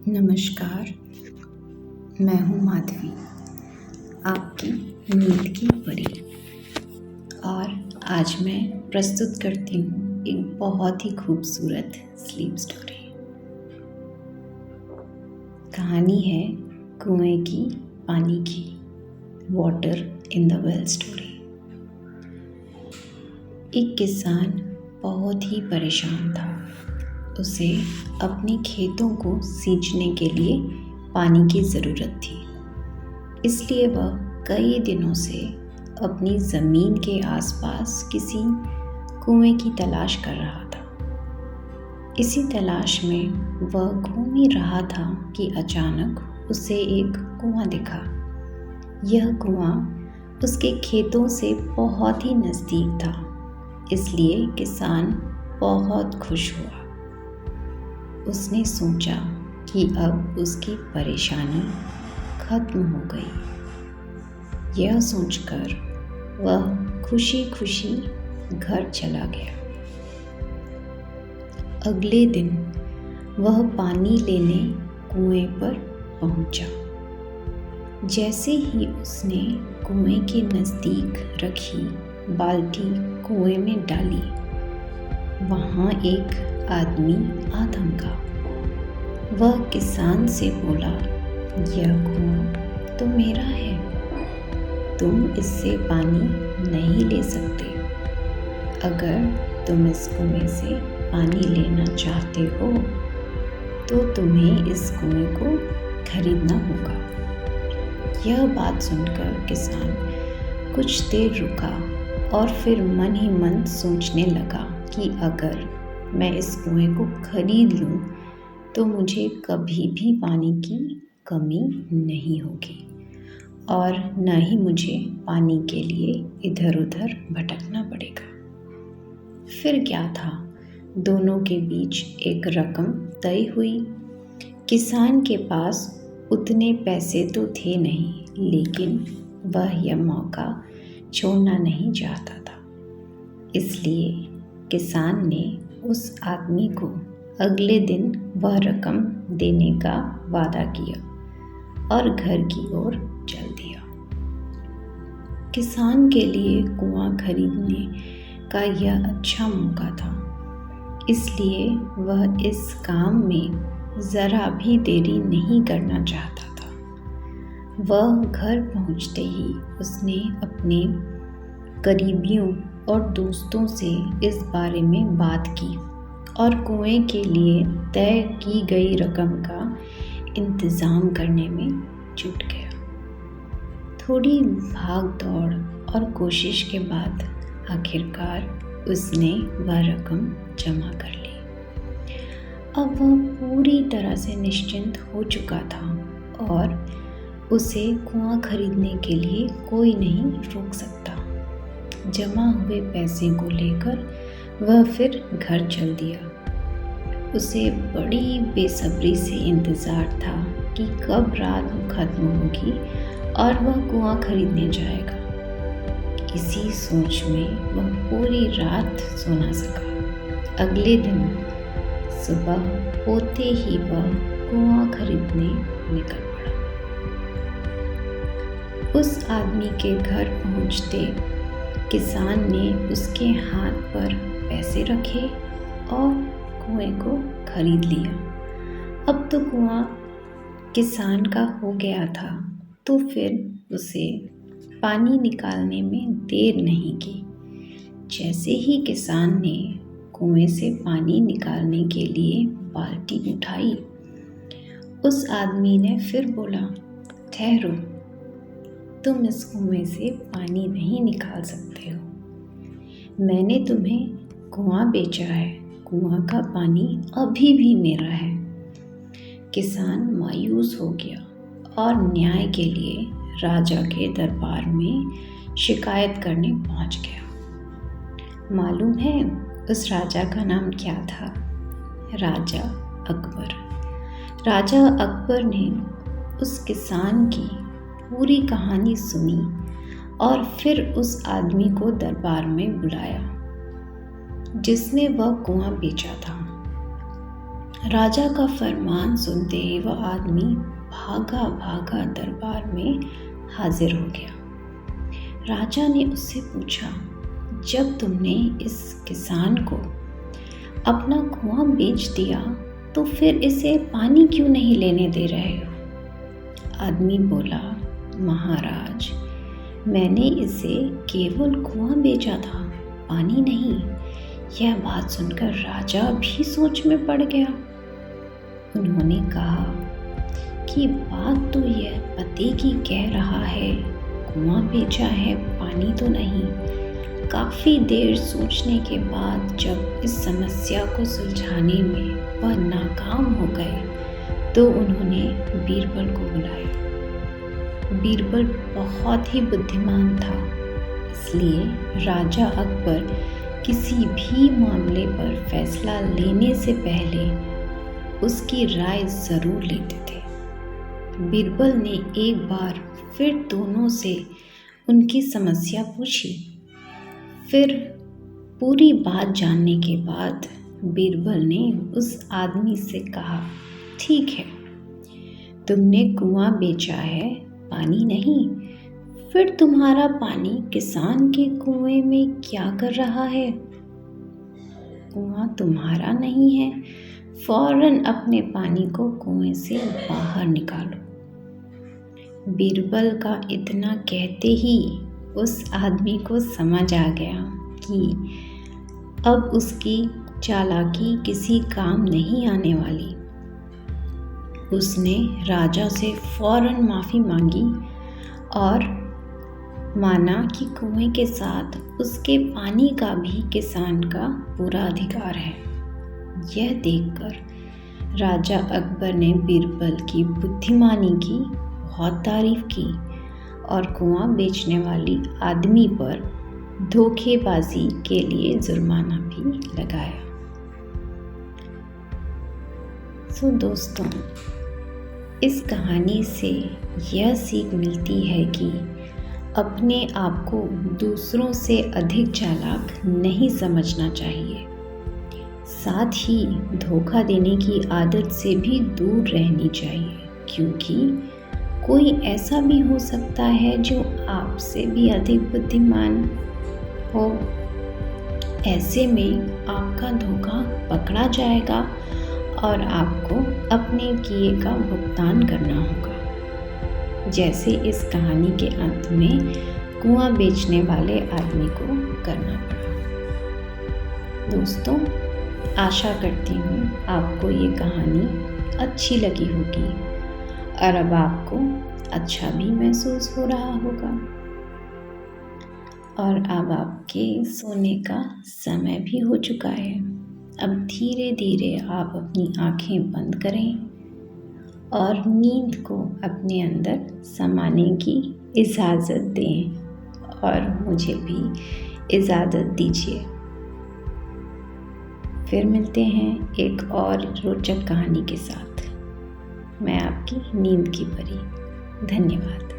नमस्कार, मैं हूँ माधवी, आपकी नींद की परी। और आज मैं प्रस्तुत करती हूँ एक बहुत ही खूबसूरत स्लीप स्टोरी। कहानी है कुएं की पानी की, water in the well story. एक किसान बहुत ही परेशान था। उसे अपने खेतों को सींचने के लिए पानी की ज़रूरत थी, इसलिए वह कई दिनों से अपनी ज़मीन के आसपास किसी कुएं की तलाश कर रहा था। इसी तलाश में वह घूम ही रहा था कि अचानक उसे एक कुआं दिखा। यह कुआं उसके खेतों से बहुत ही नज़दीक था, इसलिए किसान बहुत खुश हुआ। उसने सोचा कि अब उसकी परेशानी खत्म हो गई। यह सोचकर वह खुशी खुशी घर चला गया। अगले दिन वह पानी लेने कुएं पर पहुंचा। जैसे ही उसने कुएं के नज़दीक रखी बाल्टी कुएं में डाली, वहाँ एक आदमी आ धमका। वह किसान से बोला, यह कुआं तो मेरा है, तुम इससे पानी नहीं ले सकते। अगर तुम इस कुएं से पानी लेना चाहते हो तो तुम्हें इस कुएं को खरीदना होगा। यह बात सुनकर किसान कुछ देर रुका और फिर मन ही मन सोचने लगा कि अगर मैं इस कुएं को खरीद लूं तो मुझे कभी भी पानी की कमी नहीं होगी और न ही मुझे पानी के लिए इधर उधर भटकना पड़ेगा। फिर क्या था, दोनों के बीच एक रकम तय हुई। किसान के पास उतने पैसे तो थे नहीं, लेकिन वह यह मौका छोड़ना नहीं चाहता था। इसलिए किसान ने उस आदमी को अगले दिन वह रकम देने का वादा किया और घर की ओर चल दिया। किसान के लिए कुआं खरीदने का यह अच्छा मौका था, इसलिए वह इस काम में ज़रा भी देरी नहीं करना चाहता था। वह घर पहुंचते ही उसने अपने करीबियों और दोस्तों से इस बारे में बात की और कुएं के लिए तय की गई रकम का इंतज़ाम करने में जुट गया। थोड़ी भाग दौड़ और कोशिश के बाद आखिरकार उसने वह रकम जमा कर ली। अब वह पूरी तरह से निश्चिंत हो चुका था और उसे कुआं खरीदने के लिए कोई नहीं रोक सकता। जमा हुए पैसे को लेकर वह फिर घर चल दिया। उसे बड़ी बेसब्री से इंतज़ार था कि कब रात खत्म होगी और वह कुआं खरीदने जाएगा। इसी सोच में वह पूरी रात सो न सका। अगले दिन सुबह होते ही वह कुआं खरीदने निकल पड़ा। उस आदमी के घर पहुंचते किसान ने उसके हाथ पर पैसे रखे और कुएं को खरीद लिया। अब तो कुआं किसान का हो गया था, तो फिर उसे पानी निकालने में देर नहीं की। जैसे ही किसान ने कुएं से पानी निकालने के लिए बाल्टी उठाई, उस आदमी ने फिर बोला, ठहरो, तुम इस कुएं से पानी नहीं निकाल सकते हो। मैंने तुम्हें कुआं बेचा है, कुआं का पानी अभी भी मेरा है। किसान मायूस हो गया और न्याय के लिए राजा के दरबार में शिकायत करने पहुंच गया। मालूम है उस राजा का नाम क्या था? राजा अकबर। राजा अकबर ने उस किसान की पूरी कहानी सुनी और फिर उस आदमी को दरबार में बुलाया जिसने वह कुआं बेचा था। राजा का फरमान सुनते ही वह आदमी भागा भागा दरबार में हाजिर हो गया। राजा ने उससे पूछा, जब तुमने इस किसान को अपना कुआं बेच दिया तो फिर इसे पानी क्यों नहीं लेने दे रहे हो? आदमी बोला, महाराज, मैंने इसे केवल कुआं बेचा था, पानी नहीं। यह बात सुनकर राजा भी सोच में पड़ गया। उन्होंने कहा कि बात तो यह पते की कह रहा है, कुआं बेचा है, पानी तो नहीं। काफ़ी देर सोचने के बाद जब इस समस्या को सुलझाने में वह नाकाम हो गए तो उन्होंने बीरबल को बुलाया। बीरबल बहुत ही बुद्धिमान था, इसलिए राजा अकबर किसी भी मामले पर फैसला लेने से पहले उसकी राय ज़रूर लेते थे। बीरबल ने एक बार फिर दोनों से उनकी समस्या पूछी। फिर पूरी बात जानने के बाद बीरबल ने उस आदमी से कहा, ठीक है, तुमने कुआं बेचा है, पानी नहीं, फिर तुम्हारा पानी किसान के कुएं में क्या कर रहा है? कुआं तुम्हारा नहीं है, फौरन अपने पानी को कुएं से बाहर निकालो। बीरबल का इतना कहते ही उस आदमी को समझ आ गया कि अब उसकी चालाकी किसी काम नहीं आने वाली। उसने राजा से फौरन माफ़ी मांगी और माना कि कुएं के साथ उसके पानी का भी किसान का पूरा अधिकार है। यह देखकर राजा अकबर ने बीरबल की बुद्धिमानी की बहुत तारीफ की और कुआं बेचने वाली आदमी पर धोखेबाजी के लिए जुर्माना भी लगाया। सो दोस्तों, इस कहानी से यह सीख मिलती है कि अपने आप को दूसरों से अधिक चालाक नहीं समझना चाहिए। साथ ही धोखा देने की आदत से भी दूर रहनी चाहिए, क्योंकि कोई ऐसा भी हो सकता है जो आपसे भी अधिक बुद्धिमान हो। ऐसे में आपका धोखा पकड़ा जाएगा और आपको अपने किए का भुगतान करना होगा, जैसे इस कहानी के अंत में कुआं बेचने वाले आदमी को करना पड़ा। दोस्तों, आशा करती हूँ आपको ये कहानी अच्छी लगी होगी और अब आपको अच्छा भी महसूस हो रहा होगा। और अब आपके सोने का समय भी हो चुका है। अब धीरे धीरे आप अपनी आंखें बंद करें और नींद को अपने अंदर समाने की इजाज़त दें और मुझे भी इजाज़त दीजिए। फिर मिलते हैं एक और रोचक कहानी के साथ। मैं आपकी नींद की परी। धन्यवाद।